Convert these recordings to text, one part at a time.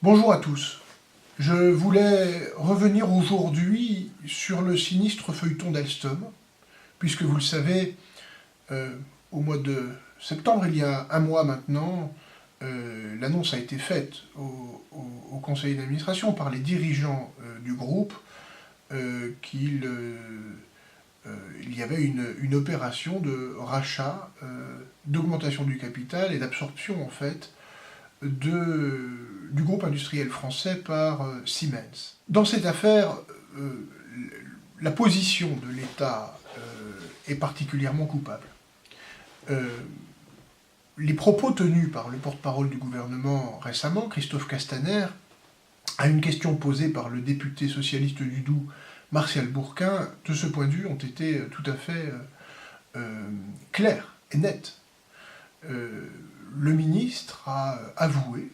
Bonjour à tous. Je voulais revenir aujourd'hui sur le sinistre feuilleton d'Alstom, puisque vous le savez, au mois de septembre, il y a un mois maintenant, l'annonce a été faite au conseil d'administration par les dirigeants du groupe qu'il y avait une opération de rachat, d'augmentation du capital et d'absorption en fait du groupe industriel français par Siemens. Dans cette affaire, la position de l'État est particulièrement coupable. Les propos tenus par le porte-parole du gouvernement récemment, Christophe Castaner, à une question posée par le député socialiste du Doubs, Martial Bourquin, de ce point de vue, ont été tout à fait clairs et nets. Le ministre a avoué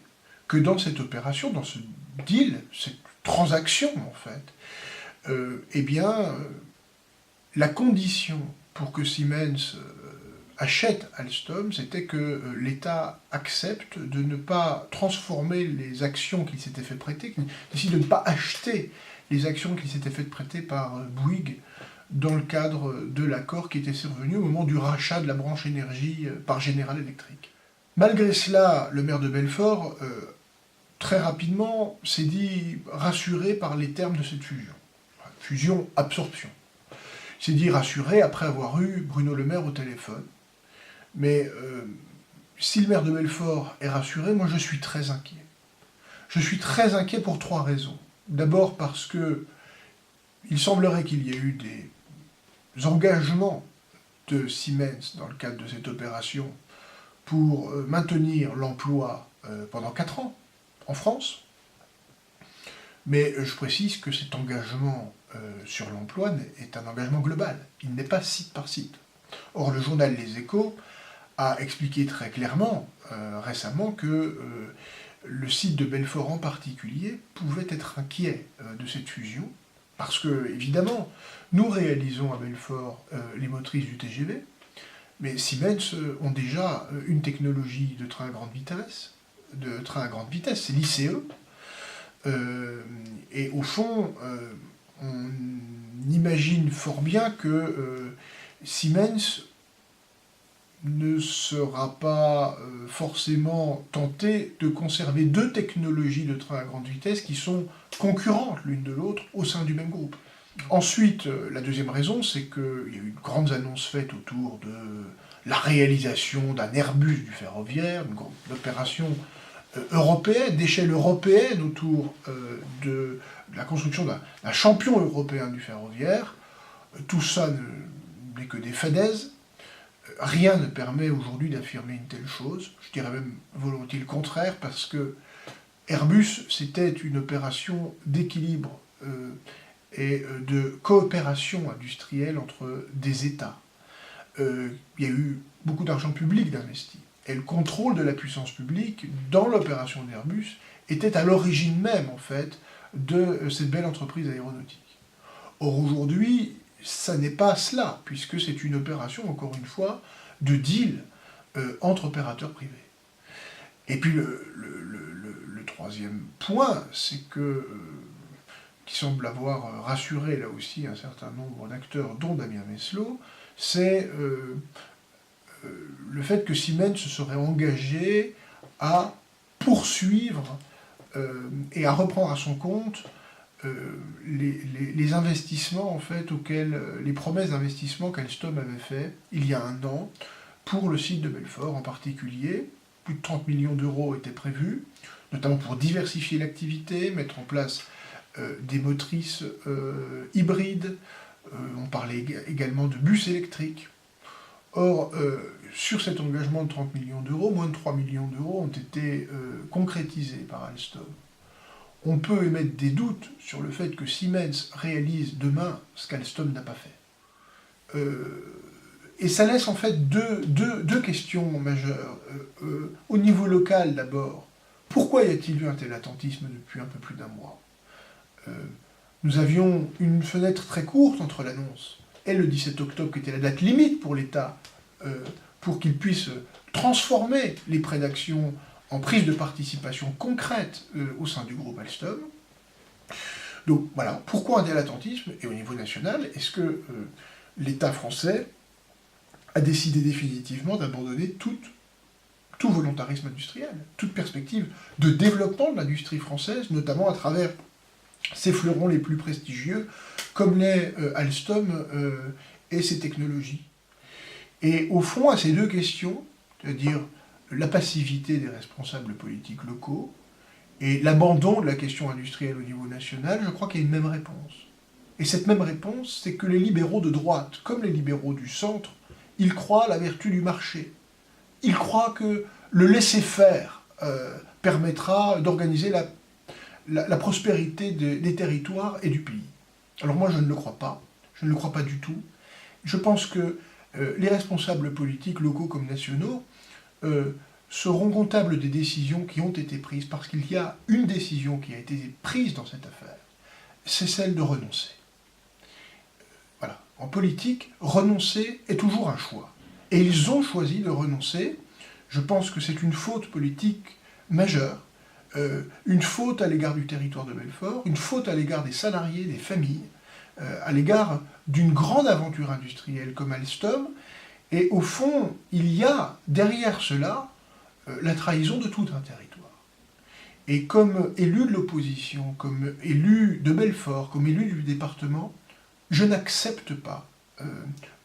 que dans cette opération, dans ce deal, cette transaction en fait, la condition pour que Siemens achète Alstom, c'était que l'État accepte de ne pas transformer les actions qu'il s'était fait prêter, qu'il décide de ne pas acheter les actions qu'il s'était fait prêter par Bouygues dans le cadre de l'accord qui était survenu au moment du rachat de la branche énergie par General Electric. Malgré cela, le maire de Belfort, très rapidement, s'est dit rassuré par les termes de cette fusion. Fusion-absorption. Il s'est dit rassuré après avoir eu Bruno Le Maire au téléphone. Mais si le maire de Belfort est rassuré, moi je suis très inquiet. Je suis très inquiet pour trois raisons. D'abord parce que il semblerait qu'il y ait eu des engagements de Siemens dans le cadre de cette opération pour maintenir l'emploi pendant 4 ans en France. Mais je précise que cet engagement sur l'emploi est un engagement global. Il n'est pas site par site. Or, le journal Les Échos a expliqué très clairement récemment que le site de Belfort en particulier pouvait être inquiet de cette fusion, parce que, évidemment, nous réalisons à Belfort les motrices du TGV, mais Siemens ont déjà une technologie de train à grande vitesse, c'est l'ICE, et au fond, on imagine fort bien que Siemens ne sera pas forcément tenté de conserver deux technologies de train à grande vitesse qui sont concurrentes l'une de l'autre au sein du même groupe. Ensuite, la deuxième raison, c'est qu'il y a eu de grandes annonces faites autour de la réalisation d'un Airbus du ferroviaire, une grande opération européenne, d'échelle européenne autour de la construction d'un champion européen du ferroviaire. Tout ça n'est que des fadaises. Rien ne permet aujourd'hui d'affirmer une telle chose. Je dirais même volontiers le contraire, parce que Airbus, c'était une opération d'équilibre et de coopération industrielle entre des États. Il y a eu beaucoup d'argent public d'investi. Et le contrôle de la puissance publique dans l'opération d'Airbus était à l'origine même, en fait, de cette belle entreprise aéronautique. Or, aujourd'hui, ça n'est pas cela, puisque c'est une opération, encore une fois, de deal entre opérateurs privés. Et puis le troisième point, c'est que, qui semble avoir rassuré là aussi un certain nombre d'acteurs, dont Damien Meslot, c'est le fait que Siemens se serait engagé à poursuivre et à reprendre à son compte les investissements en fait les promesses d'investissement qu'Alstom avait fait il y a un an pour le site de Belfort en particulier. Plus de 30 millions d'euros étaient prévus, notamment pour diversifier l'activité, mettre en place des motrices hybrides. On parlait également de bus électriques. Or, sur cet engagement de 30 millions d'euros, moins de 3 millions d'euros ont été concrétisés par Alstom. On peut émettre des doutes sur le fait que Siemens réalise demain ce qu'Alstom n'a pas fait. Et ça laisse en fait deux questions majeures. Au niveau local d'abord, pourquoi y a-t-il eu un tel attentisme depuis un peu plus d'un mois ? Nous avions une fenêtre très courte entre l'annonce et le 17 octobre, qui était la date limite pour l'État, pour qu'il puisse transformer les prêts d'actions en prise de participation concrète au sein du groupe Alstom. Donc voilà, pourquoi un tel attentisme? Et au niveau national, est-ce que l'État français a décidé définitivement d'abandonner tout volontarisme industriel, toute perspective de développement de l'industrie française, notamment à travers ses fleurons les plus prestigieux, comme l'est Alstom et ses technologies. Et au fond, à ces deux questions, c'est-à-dire la passivité des responsables politiques locaux et l'abandon de la question industrielle au niveau national, je crois qu'il y a une même réponse. Et cette même réponse, c'est que les libéraux de droite, comme les libéraux du centre, ils croient à la vertu du marché. Ils croient que le laisser-faire permettra d'organiser la prospérité des territoires et du pays. Alors moi, je ne le crois pas. Je ne le crois pas du tout. Je pense que les responsables politiques, locaux comme nationaux, seront comptables des décisions qui ont été prises, parce qu'il y a une décision qui a été prise dans cette affaire, c'est celle de renoncer. Voilà. En politique, renoncer est toujours un choix. Et ils ont choisi de renoncer. Je pense que c'est une faute politique majeure, une faute à l'égard du territoire de Belfort, une faute à l'égard des salariés, des familles, à l'égard d'une grande aventure industrielle comme Alstom. Et au fond, il y a derrière cela la trahison de tout un territoire. Et comme élu de l'opposition, comme élu de Belfort, comme élu du département, je n'accepte pas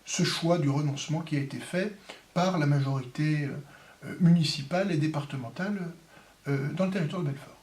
ce choix du renoncement qui a été fait par la majorité municipale et départementale dans le territoire de Belfort.